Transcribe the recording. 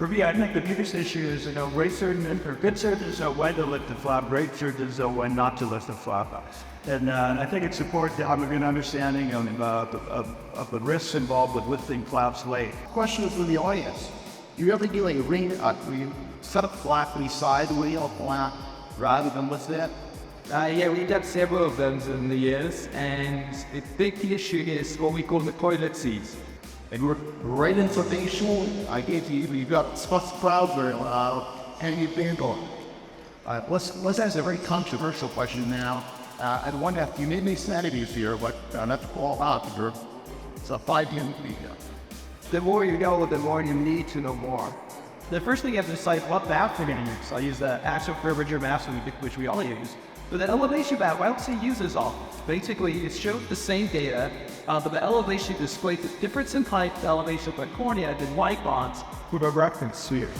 For me, I think the biggest issue is, great surgeons or good surgeons know when to lift the flap, great surgeons know when not to lift the flap. And I think it's important to have a good understanding of the risks involved with lifting flaps late. Question from the audience. You ever do a ring, you set up flappy side wheel flap rather than lift it? Yeah, we've done several of them in the years, and the big issue is what we call the toilet seats. And we're right into facial. I gave you got spots proud very and you've been going. Let's ask a very controversial question now. And one that you made me sanities here, but not to call out here. It's a 5-minute video. The more you know, the more you need to know more. The first thing you have to decide what map you're going to use. I'll use the axial curvature maps, which we all use. But the elevation map, I don't see uses all. Basically, it shows the same data, but the elevation displays the difference in height, the elevation of the cornea, and white bonds with a reference sphere.